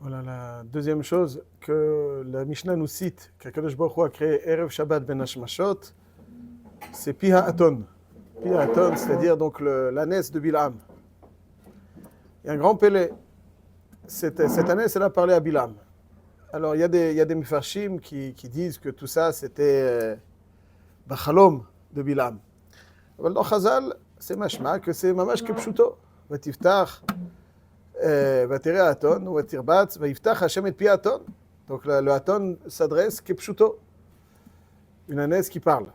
Voilà la deuxième chose que la Mishnah nous cite, qu'Akadosh Baruch Hu a créé Erev Shabbat Ben Hashmashot, c'est Pi Ha'aton. Pi Ha'aton, c'est-à-dire donc l'ânesse de Bilam. Il y a un grand Pélé. Cette ânesse, elle a parlé à Bilam. Alors il y a des Mefarshim qui disent que tout ça c'était Bachalom de Bilam. Mais dans Chazal, c'est mashma que c'est mamash kepshuto. Vatiftach ותראה האתון, ותרבץ, ויפתח השם את פי האתון. Donc le Haton s'adresse kepshuto, une ânesse qui parle.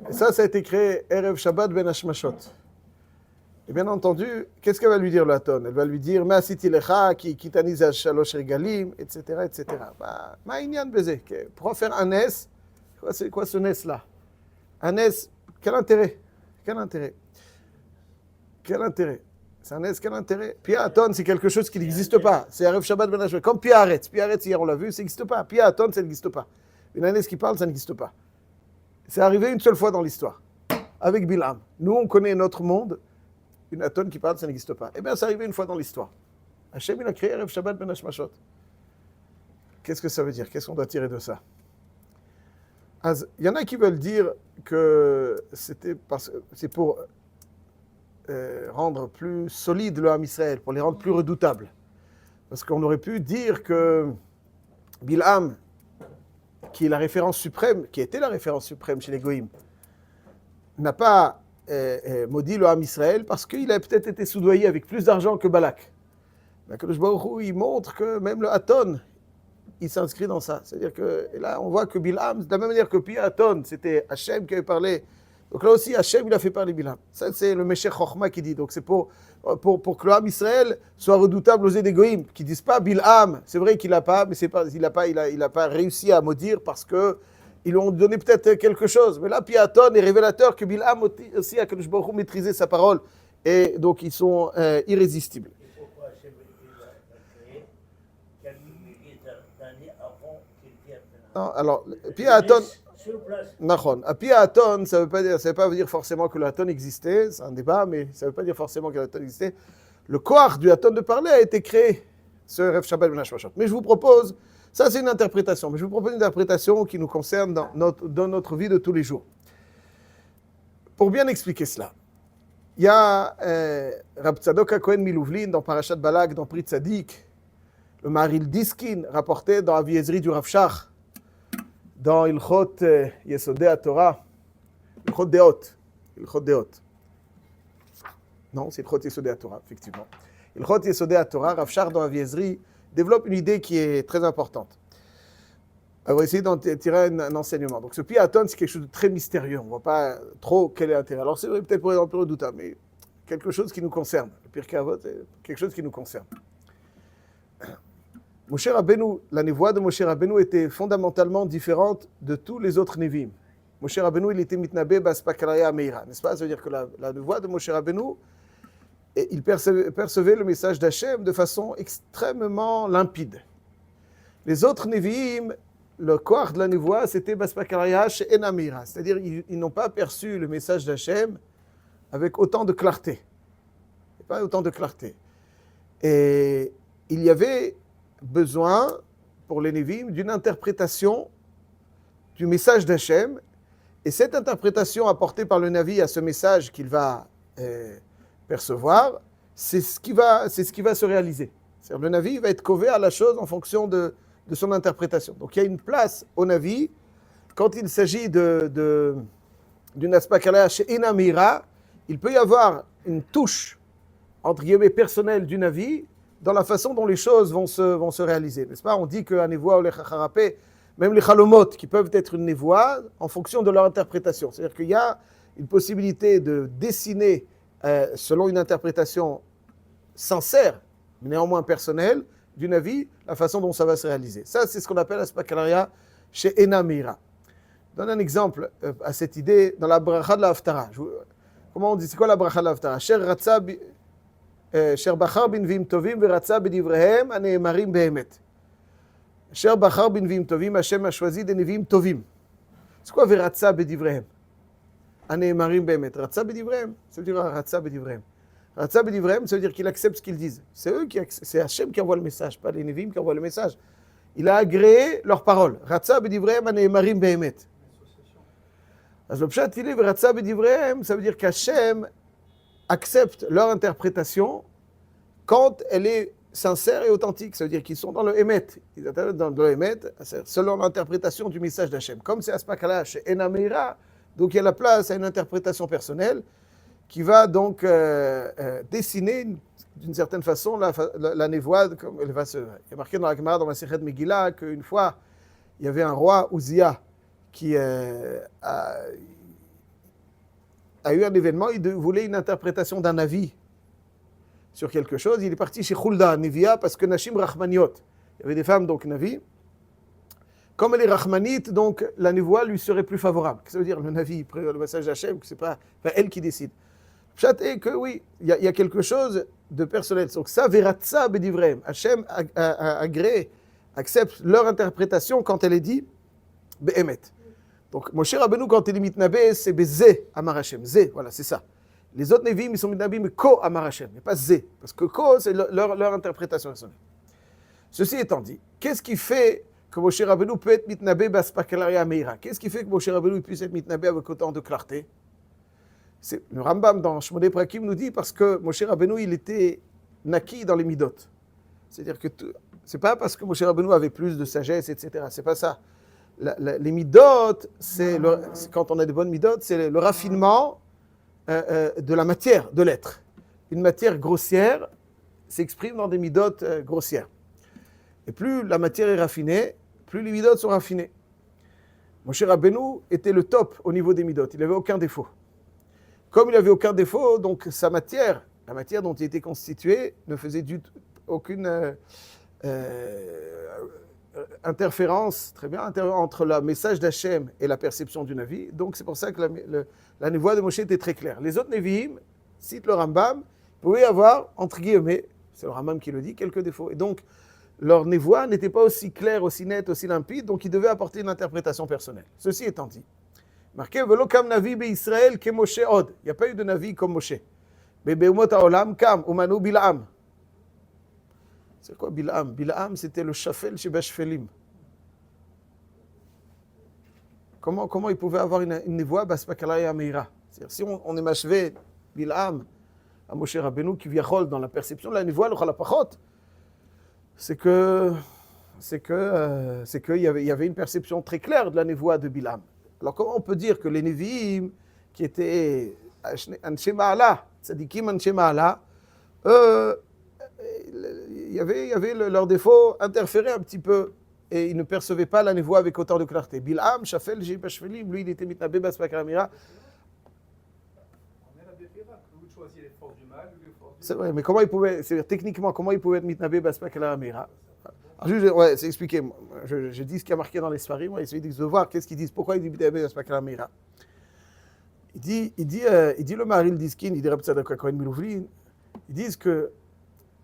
Et ça a été créé Erev Shabbat Ben Hashmashot. Et bien entendu, qu'est-ce qu'elle va lui dire le Haton? Elle va lui dire Ma'asiti lecha, ki tani za shalosh regalim, etc., etc. Ma inyan beze. Pourquoi faire un ânesse? C'est quoi ce ânesse-là? Un ânesse, quel intérêt? Quel intérêt? Quel intérêt? C'est un ânesse, quel intérêt? Pi Ha'aton, c'est quelque chose qui n'existe pas. C'est Erev Shabbat Ben Hashmashot. Comme Pi Haaretz. Pi Haaretz, hier on l'a vu, ça n'existe pas. Pi Ha'aton, ça n'existe pas. Une ânesse qui parle, ça n'existe pas. C'est arrivé une seule fois dans l'histoire, avec Bilam. Nous, on connaît notre monde. Une Haton qui parle, ça n'existe pas. Eh bien, c'est arrivé une fois dans l'histoire. Hachem, il a créé Erev Shabbat Ben Hashmashot. Qu'est-ce que ça veut dire? Qu'est-ce qu'on doit tirer de ça? Il y en a qui veulent dire que c'est pour rendre plus solide le Ham Israël, pour les rendre plus redoutables. Parce qu'on aurait pu dire que Bilam, qui est la référence suprême, qui était la référence suprême chez les Goïms, n'a pas maudit le Ham Israël parce qu'il a peut-être été soudoyé avec plus d'argent que Balak. Mais Akadosh Baruch Hu, il montre que même le Haton, il s'inscrit dans ça. C'est-à-dire que et là, on voit que Bilam, de la même manière que Pi Ha'aton, c'était Hachem qui avait parlé. Donc là aussi, Hachem, il a fait parler Bilam. Ça, c'est le Meshech Chochma qui dit. Donc c'est pour que le Ham Israël soit redoutable aux Égoïm, qui disent pas Bilam. C'est vrai qu'il n'a pas, mais il a pas réussi à maudire parce que ils lui ont donné peut-être quelque chose. Mais là, Pi Ha'aton est révélateur que Bilam aussi, Akadosh Baruch Hu, maîtrisait sa parole. Et donc, ils sont irrésistibles. Pourquoi Hachem l'a créé? Quel mérite d'année avant qu'il vienne? Non, alors, Pi Ha'aton... Sur place. Nachon. À Pi Ha'aton, ça veut pas dire forcément que le Haton existait, c'est un débat, mais ça ne veut pas dire forcément que le Haton existait. Le koach du Haton de parler a été créé, ce Erev Shabbat Ben Hashmashot. Mais je vous propose, ça c'est une interprétation, mais je vous propose une interprétation qui nous concerne dans notre vie de tous les jours. Pour bien expliquer cela, il y a Rab Tzadok HaKohen Milouvlin dans Parashat Balak, dans Pri Tzadik, le Maril Diskin rapporté dans Avi Ezri du Rav Shach, dans Ilchot Yesodei HaTorah, Ilchot Deot. Non, c'est Ilchot Yesodei HaTorah, effectivement. Ilchot Yesodei HaTorah, Rav Shach dans Avi Ezri développe une idée qui est très importante. On va essayer d'en tirer un enseignement. Donc ce Pi Ha'aton, c'est quelque chose de très mystérieux. On ne voit pas trop quel est l'intérêt. Alors c'est vrai, peut-être pour être un peu redoutable, mais quelque chose qui nous concerne. Le Pirkei Avot, c'est quelque chose qui nous concerne. Moshe Rabbeinu, la névoie de Moshe Rabbeinu était fondamentalement différente de tous les autres Nevi'im. Moshe Rabbeinu, il était mitnabé baspakalaya meira, n'est-ce pas? Ça veut dire que la névoie de Moshe Rabbeinu, il percevait le message d'Hachem de façon extrêmement limpide. Les autres Nevi'im, le koach de la névoie, c'était baspakalaya she'ena meira, c'est-à-dire ils n'ont pas perçu le message d'Hachem avec autant de clarté. Pas autant de clarté. Et il y avait besoin, pour les Nevi'im, d'une interprétation du message d'Hachem. Et cette interprétation apportée par le Navi à ce message qu'il va percevoir, c'est ce qui va se réaliser. C'est-à-dire, le Navi va être cové à la chose en fonction de son interprétation. Donc il y a une place au Navi, quand il s'agit d'une aspakalaya she'ena meira, il peut y avoir une touche, entre guillemets, personnelle du Navi, dans la façon dont les choses vont se réaliser. N'est-ce pas? On dit qu'un névoie ou les chacharapé, même les chalomot, qui peuvent être une névoie en fonction de leur interprétation. C'est-à-dire qu'il y a une possibilité de dessiner, selon une interprétation sincère, mais néanmoins personnelle, du Navi, la façon dont ça va se réaliser. Ça, c'est ce qu'on appelle l'aspakalaria chez Ena Meira. Je donne un exemple à cette idée dans la bracha de la Haftara. Comment on dit? C'est quoi la bracha de la Haftara? Cher Ratza אשר בחר בנביאים טובים ורצה בדבריהם הנאמרים באמת. אשר בחר בנביאים טובים, השם השואזי דנביאים טובים. C'est quoi ורצה בדבריהם? הנאמרים באמת. רצה בדבריהם, זה dire רצה בדבריהם. Ratza b'divrayim, ça veut dire qu'il accepte ce qu'ils disent. C'est Hachem qui envoie le message, pas les Nevi'im qui envoient le message. Il a agréé leurs paroles. Ratza b'divrayim ane'emarim be'emet. Alors le pshat, il est Ratza b'divrayim, ça veut dire qu'Hachem accepte leur interprétation quand elle est sincère et authentique. Ça veut dire qu'ils sont dans le Emet. Ils attendent dans le Emet, selon l'interprétation du message d'Hachem. Comme c'est Aspakala chez Enameira, donc il y a la place à une interprétation personnelle qui va donc dessiner d'une certaine façon la névoie comme elle va se... Il y a marqué dans la Gemara, dans la Sechet Megillah, qu'une fois, il y avait un roi, Uzziah, qui a eu un événement, il voulait une interprétation d'un avis sur quelque chose. Il est parti chez Khulda, Nevia, parce que Nashim Rahmaniot, il y avait des femmes, donc Navi. Comme elle est Rahmanite, donc la névoie lui serait plus favorable. Ça veut dire le Navi, le message d'Hachem, que c'est pas elle qui décide. Le pshat est que oui, il y a quelque chose de personnel. Donc ça, Veratza b'divrayim. Hachem agrée, accepte leur interprétation quand elle est dit be'emet. Donc Moshe Rabbeinu, quand il est mitnabé, c'est bezé amar Hachem. Zé, voilà, c'est ça. Les autres Nevi'im, ils sont mitnabé, mais ko amar Hachem, mais pas zé. Parce que ko, c'est leur interprétation personnelle. Ceci étant dit, qu'est-ce qui fait que Moshe Rabbeinu peut être mitnabé baspakalaria meira? Qu'est-ce qui fait que Moshe Rabbeinu puisse être mitnabé avec autant de clarté? Le Rambam dans Shmodei Prakim nous dit parce que Moshe Rabbeinu, il était naki dans les midot. C'est-à-dire que c'est pas parce que Moshe Rabbeinu avait plus de sagesse, etc. C'est pas ça. Les midot, quand on a des bonnes midot, c'est le raffinement de la matière, de l'être. Une matière grossière s'exprime dans des midot grossières. Et plus la matière est raffinée, plus les midot sont raffinés. Moshe Rabbeinu était le top au niveau des midot. Il n'avait aucun défaut. Comme il n'avait aucun défaut, donc sa matière, la matière dont il était constitué, ne faisait aucune interférence, très bien, entre le message d'Hachem et la perception du Navi. Donc c'est pour ça que la névoie de Moshe était très claire. Les autres Nevi'im, cite le Rambam, pouvaient avoir, entre guillemets, c'est le Rambam qui le dit, quelques défauts. Et donc leur névoie n'était pas aussi claire, aussi nette, aussi limpide, donc ils devaient apporter une interprétation personnelle. Ceci étant dit, marqué Velo kam navi be'Israël ke Moshe od. Il n'y a pas eu de navi comme Moshe. Be'umot ha'olam kam umanu Bil'am. C'est quoi Bil'am? Bil'am, c'était le shafel chez Bashfelim. Comment il pouvait avoir une névoie baspakala meira? C'est-à-dire, si on est machevé Bil'am à Moshe Rabbeinu qui viachol dans la perception de la névoie, le chalapachot, c'est qu'il y avait une perception très claire de la névoie de Bil'am. Alors comment on peut dire que les Nevi'im, qui étaient Anshe Ma'ala, Tzadikim Anshe Ma'ala, il y avait leurs défauts interféraient un petit peu et ils ne percevaient pas la névoie avec autant de clarté. Bil'am, Shafel, Bashfelim, lui il était mitnabé baspakala meira. On est la Béphira, que vous choisissez les forces du mal ou les forces du C'est vrai, mais comment il pouvait, techniquement, comment il pouvait être mitnabé baspakala meira? Ouais, c'est expliqué. Je dis ce qui a marqué dans les Sfarim, moi, essayez de voir qu'est-ce qu'ils disent, pourquoi il dit mitnabé baspakala meira. Il dit le Maril Diskin, il dit Reb Tzadok HaKohen Milouvlin, ils disent que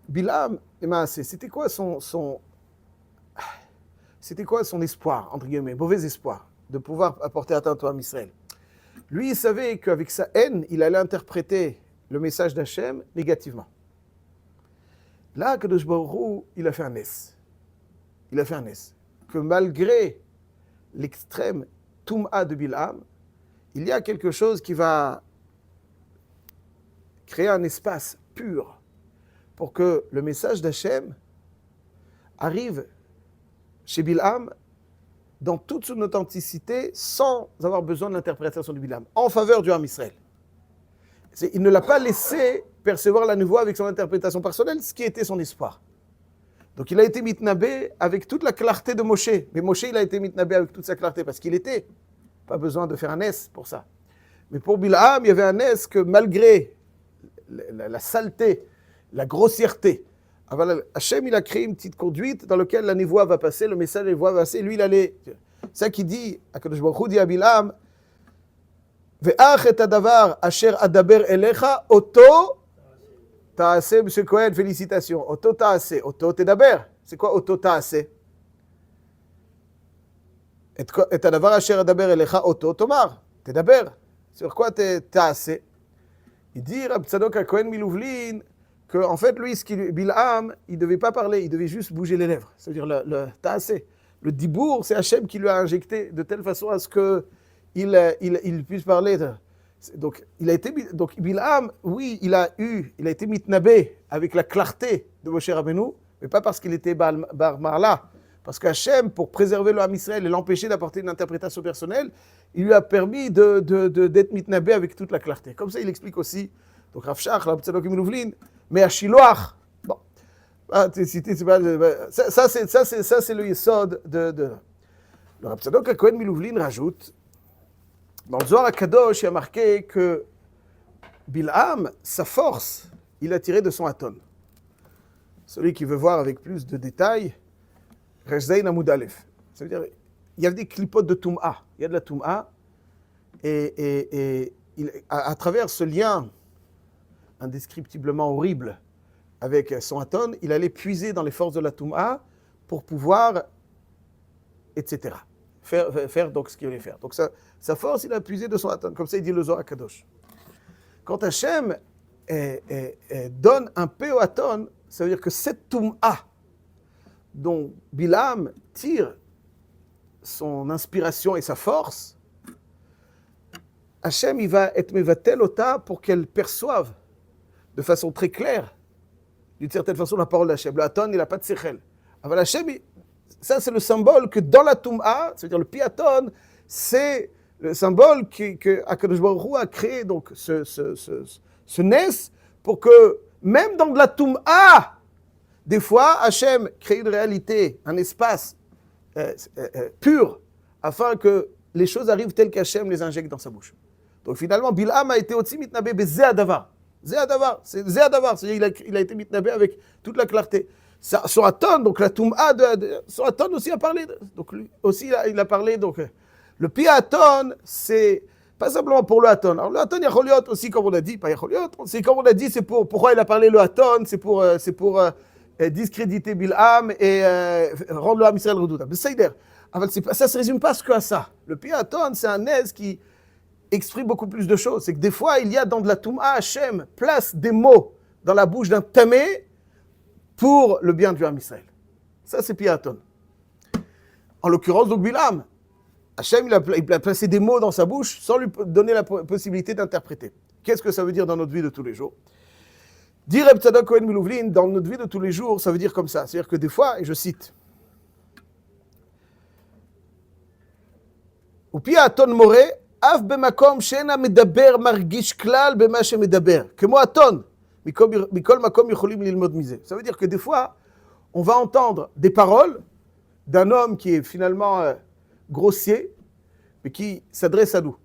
Bil'am, c'était quoi son espoir, entre guillemets, mauvais espoir, de pouvoir apporter atteinte à Israël. Lui, il savait qu'avec sa haine, il allait interpréter le message d'Hachem négativement. Là, Kadosh Baruch Hu, il a fait un S. Que malgré l'extrême Toum'a de Bil'am, il y a quelque chose qui va créer un espace pur pour que le message d'Hachem arrive chez Bil'am dans toute son authenticité sans avoir besoin de l'interprétation de Bil'am, en faveur du Ham Israël. Il ne l'a pas laissé percevoir la névoie avec son interprétation personnelle, ce qui était son espoir. Donc il a été mitnabé avec toute la clarté de Moshe. Mais Moshe, il a été mitnabé avec toute sa clarté parce qu'il était. Pas besoin de faire un S pour ça. Mais pour Bil'am, il y avait un S que malgré la saleté, la grossièreté, Hachem, il a créé une petite conduite dans laquelle la névoie va passer, le message de la névoie va passer, lui, il allait... C'est ça qu'il dit, HaKadosh Baruch Hu dit à Bil'am, Ve'ach et adavar asher adaber elecha, oto ta'aseh, monsieur Cohen, félicitations. Oto ta'aseh, oto tedaber. C'est quoi oto ta'aseh? Et adavar asher adaber elecha, oto tomar, tedaber. Sur quoi ta'aseh? Il dit, Rab Tzadok HaKohen Milouvlin, qu'en fait, lui, Bilham, il ne devait pas parler, il devait juste bouger les lèvres. C'est-à-dire le ta'aseh. Le dibour, c'est Hachem qui lui a injecté de telle façon à ce qu'il puisse parler. Donc, Bilham, oui, il a été mitnabé avec la clarté de Moshe Rabbeinu, mais pas parce qu'il était Bar Marla. Parce qu'Hachem, pour préserver le Ham Israël et l'empêcher d'apporter une interprétation personnelle, il lui a permis d'être mitnabé avec toute la clarté. Comme ça, il explique aussi. Donc, Rav Shach, Rab Tzadok Milouvlin, mais à Shiloach, bon, ça c'est le yesod de. Le Rab Tzadok HaKohen Milouvlin rajoute, dans le Zohar HaKadosh, il y a marqué que Bilham, sa force, il a tiré de son aton. Celui qui veut voir avec plus de détails, Reshzain Amoud Aleph. Ça veut dire, il y a des clipotes de Toum'a. Il y a de la Toum'a. Et à travers ce lien indescriptiblement horrible avec son aton, il allait puiser dans les forces de la Toum'a pour pouvoir, etc. Faire donc ce qu'il voulait faire. Donc sa force, il a puisé de son aton. Comme ça, il dit le Zohar HaKadosh. Quand Hachem donne un peu au aton, ça veut dire que cette Toum'a dont Bilham tire son inspiration et sa force, Hachem, il va être mevatel ota pour qu'elle perçoive de façon très claire, d'une certaine façon, la parole d'Hachem. Le aton, il n'a pas de sechel. Alors Hachem, ça c'est le symbole que dans la Toum'a, c'est-à-dire le piaton, c'est le symbole que Akadosh Baruch Hu a créé, donc ce nes, pour que même dans de la Toum'a, des fois, Hachem crée une réalité, un espace pur, afin que les choses arrivent telles qu'Hachem les injecte dans sa bouche. Donc finalement, Bilham a été aussi mitnabé bezeh adavar. Zeh adavar, c'est-à-dire il a été mitnabé avec toute la clarté. Son aton, donc la Toum'a, son aton aussi a parlé. Donc lui aussi, il a parlé. Donc le piaton, c'est pas simplement pour le aton. Alors le aton, il y a Choliot aussi, comme on a dit, pas il y a Choliot. C'est comme on a dit, c'est pourquoi il a parlé le aton, c'est pour discréditer Bilham et rendre le Ham Israël redoutable. Ça ne se résume pas que à ça. Le piaton, c'est un nez qui exprime beaucoup plus de choses. C'est que des fois, il y a dans de la Toum'a, Hachem place des mots dans la bouche d'un tamé pour le bien du Ham Israël. Ça, c'est piaton. En l'occurrence, donc Bilham, Hachem, il a placé des mots dans sa bouche sans lui donner la possibilité d'interpréter. Qu'est-ce que ça veut dire dans notre vie de tous les jours ? Dire Reb Tzadok Kohen Milouvlin, dans notre vie de tous les jours, ça veut dire comme ça. C'est-à-dire que des fois, et je cite, Upi aton more, af bemakom shena medaber margish klal bema shemedaber. Kemo aton, mikol makom yicholim lilmod mize. Ça veut dire que des fois, on va entendre des paroles d'un homme qui est finalement grossier, mais qui s'adresse à nous.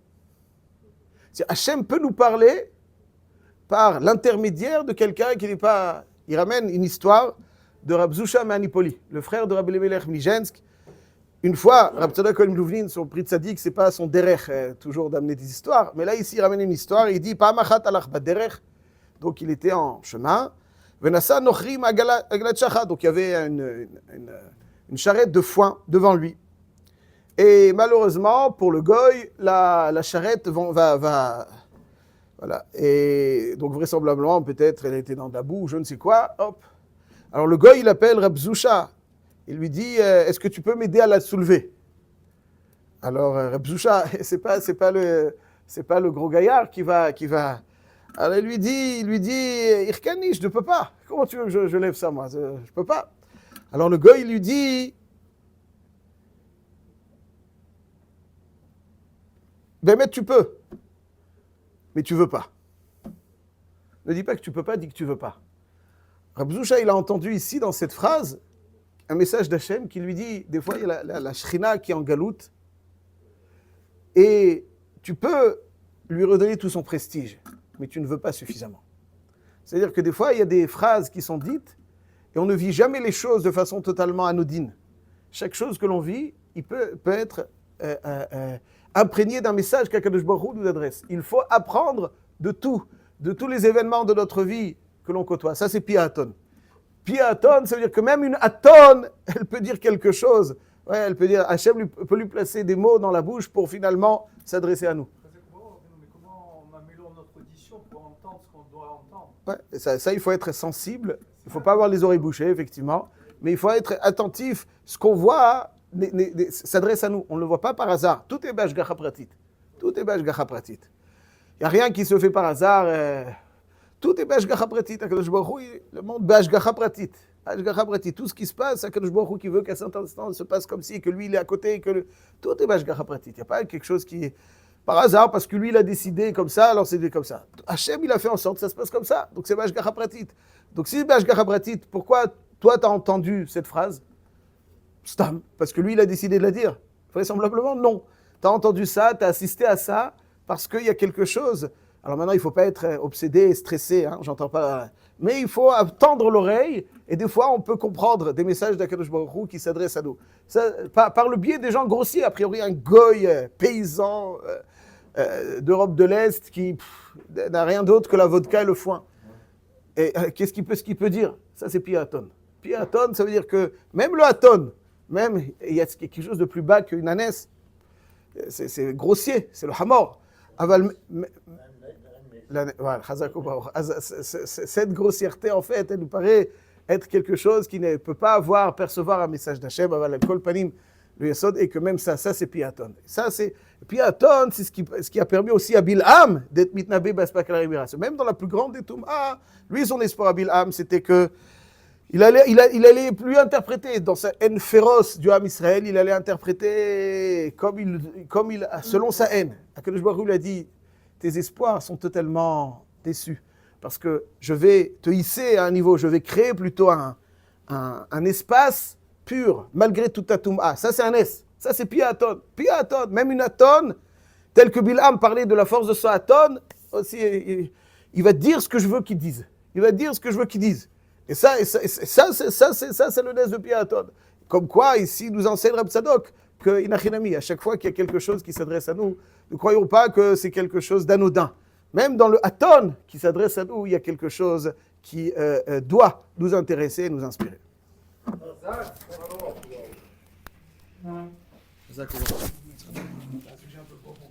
Hachem peut nous parler par l'intermédiaire de quelqu'un qui n'est pas... Il ramène une histoire de Rab Zusha Manipoli, le frère de Rabbi Elimelech Mlijensk. Une fois, Rab Tzadok Kohen Milouvlin, son prix de tzaddik, c'est pas son derech toujours d'amener des histoires, mais là ici il ramène une histoire, il dit « Pa'amachat alach baderech » donc il était en chemin. « Venasa nochrim agalat shacha » donc il y avait une charrette de foin devant lui. Et malheureusement, pour le goy, la charrette va voilà. Et donc vraisemblablement, peut-être, elle était dans de la boue, je ne sais quoi. Hop. Alors le goy, il appelle Rab Zusha. Il lui dit, est-ce que tu peux m'aider à la soulever? Alors Rab Zusha, c'est pas le gros gaillard qui va. Alors il lui dit, Irkani, je ne peux pas. Comment tu veux que je lève ça, moi? Je ne peux pas. Alors le goy, il lui dit, ben mais tu peux. Mais tu veux pas. Ne dis pas que tu peux pas, dis que tu veux pas. Rab Zusha, il a entendu ici, dans cette phrase, un message d'Hachem qui lui dit, des fois, il y a la Shrina qui est en galoute, et tu peux lui redonner tout son prestige, mais tu ne veux pas suffisamment. C'est-à-dire que des fois, il y a des phrases qui sont dites, et on ne vit jamais les choses de façon totalement anodine. Chaque chose que l'on vit, il peut être imprégné d'un message qu'Akadosh Baruch Hu nous adresse. Il faut apprendre de tous les événements de notre vie que l'on côtoie. Ça, c'est piaton. Piaton, ça veut dire que même une aton, elle peut dire quelque chose. Ouais, elle peut dire, Hachem peut lui placer des mots dans la bouche pour finalement s'adresser à nous. Mais comment on améliore notre audition pour entendre Ouais, ça, il faut être sensible. Il ne faut pas avoir les oreilles bouchées, effectivement. Mais il faut être attentif. Ce qu'on voit s'adresse à nous. On ne le voit pas par hasard. Tout est b'ashgacha pratit. Tout est b'ashgacha pratit. Il n'y a rien qui se fait par hasard. Tout est b'ashgacha pratit. Akadosh Baruch Hu, le monde b'ashgacha pratit. B'ashgacha pratit. Tout ce qui se passe, Akadosh Baruch Hu qui veut qu'à cet instant se passe comme si, que lui il est à côté, tout est b'ashgacha pratit. Il n'y a pas quelque chose qui est par hasard parce que lui il a décidé comme ça, alors c'est comme ça. Hachem il a fait en sorte que ça se passe comme ça. Donc c'est b'ashgacha pratit. Donc si c'est b'ashgacha pratit, pourquoi toi tu as entendu cette phrase? Stam, parce que lui il a décidé de la dire. Vraisemblablement non. Tu as entendu ça, tu as assisté à ça parce qu'il y a quelque chose. Alors maintenant, il ne faut pas être obsédé, stressé, hein, j'entends pas. Mais il faut tendre l'oreille, et des fois, on peut comprendre des messages d'Akadosh Baruch Hu qui s'adressent à nous. Ça, par le biais des gens grossiers, a priori, un goy paysan d'Europe de l'Est qui n'a rien d'autre que la vodka et le foin. Et qu'est-ce qu'il peut dire? Ça, c'est piaton. Piaton, ça veut dire que même le haton, même il y a quelque chose de plus bas qu'une ânesse, c'est grossier, c'est le hamor. Voilà, cette grossièreté, en fait, elle nous paraît être quelque chose qui ne peut pas percevoir un message d'Hachem, kol panim, le yesod, et que même ça c'est piaton. Ça, c'est piaton, c'est ce qui a permis aussi à Bilham d'être mitnabé baspak la rémunération. Même dans la plus grande des Toum'a, lui, son espoir à Bilham, c'était que il allait plus interpréter dans sa haine féroce du Ham Israël, il allait interpréter selon sa haine. Akadosh Baruch Hu lui a dit, tes espoirs sont totalement déçus, parce que je vais te hisser à un niveau, je vais créer plutôt un espace pur, malgré toute ta toum'a. Ça c'est un S, ça c'est piaton, même une aton, tel que Bilham parlait de la force de son aton, aussi, il va dire ce que je veux qu'il dise. Il va dire ce que je veux qu'il dise. Et ça c'est le nez de piaton. Comme quoi, ici, nous enseigne Rab Tzadok, que Inachinami, à chaque fois qu'il y a quelque chose qui s'adresse à nous, ne croyons pas que c'est quelque chose d'anodin. Même dans le Haton qui s'adresse à nous, il y a quelque chose qui doit nous intéresser et nous inspirer. C'est un sujet un peu profond.